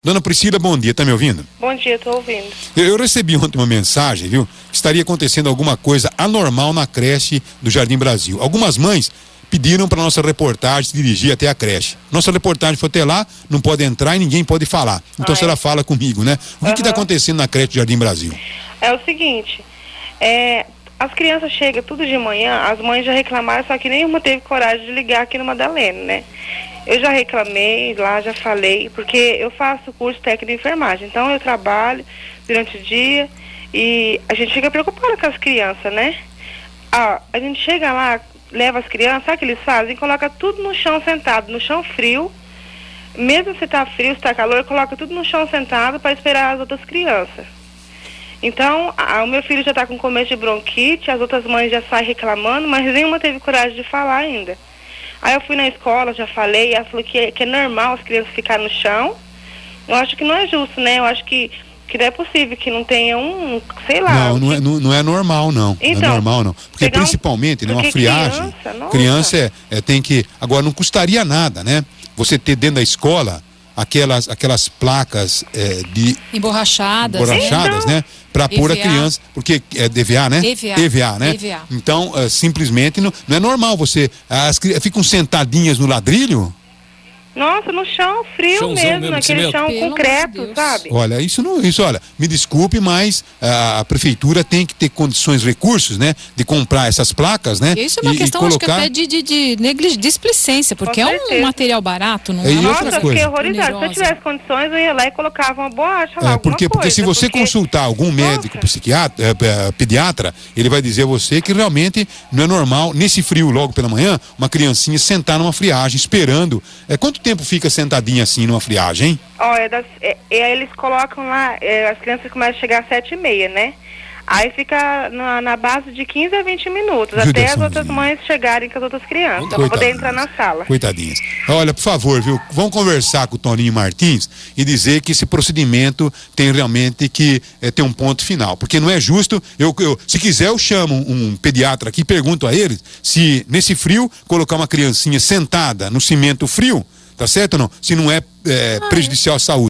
Dona Priscila, bom dia, tá me ouvindo? Bom dia, tô ouvindo. Eu recebi ontem uma mensagem, viu? Que estaria acontecendo alguma coisa anormal na creche do Jardim Brasil. Algumas mães pediram para nossa reportagem se dirigir até a creche. Nossa reportagem foi até lá, não pode entrar e ninguém pode falar. Então a senhora fala comigo, né? O que está acontecendo na creche do Jardim Brasil? É o seguinte, as crianças chegam tudo de manhã, as mães já reclamaram, só que nenhuma teve coragem de ligar aqui no Madalena, né? Eu já reclamei lá, já falei, porque eu faço curso técnico de enfermagem, então eu trabalho durante o dia e a gente fica preocupada com as crianças, né? A gente chega lá, leva as crianças, sabe o que eles fazem? Coloca tudo no chão sentado, no chão frio, mesmo se tá frio, se tá calor, coloca tudo no chão sentado para esperar as outras crianças. Então, o meu filho já tá com começo de bronquite, as outras mães já saem reclamando, mas nenhuma teve coragem de falar ainda. Aí eu fui na escola, já falei, ela falou que é normal as crianças ficarem no chão. Eu acho que não é justo, né? Eu acho que não é possível que não tenha sei lá. Não é normal, não. Então, não é normal, não. Porque principalmente numa friagem, criança tem que... Agora, não custaria nada, né? Você ter dentro da escola aquelas placas emborrachadas, né? Para pôr a criança, porque é DVA, né? EVA, né? EVA. Então, simplesmente não é normal você... ficam sentadinhas no ladrilho? Nossa, no chão frio mesmo, naquele chão concreto, sabe? Olha, olha, me desculpe, mas a prefeitura tem que ter condições, recursos, né? De comprar essas placas, né? Isso é uma questão, acho que até de displicência, porque é um material barato, não é? Nossa, eu fiquei horrorizada. Se eu tivesse condições, eu ia lá e colocava uma borracha lá, porque se você consultar algum médico, pediatra, ele vai dizer a você que realmente não é normal, nesse frio logo pela manhã, uma criancinha sentar numa friagem, esperando. Quanto tempo fica sentadinha assim numa friagem, hein? Olha, eles colocam lá, as crianças começam a chegar às 7h30, né? Aí fica na base de 15 a 20 minutos, até as outras mães chegarem com as outras crianças, para poder entrar na sala. Coitadinhas. Olha, por favor, viu? Vamos conversar com o Toninho Martins e dizer que esse procedimento tem realmente que ter um ponto final, porque não é justo. Se quiser, eu chamo um pediatra aqui e pergunto a ele se nesse frio colocar uma criancinha sentada no cimento frio, tá certo ou não? Se não é prejudicial à saúde.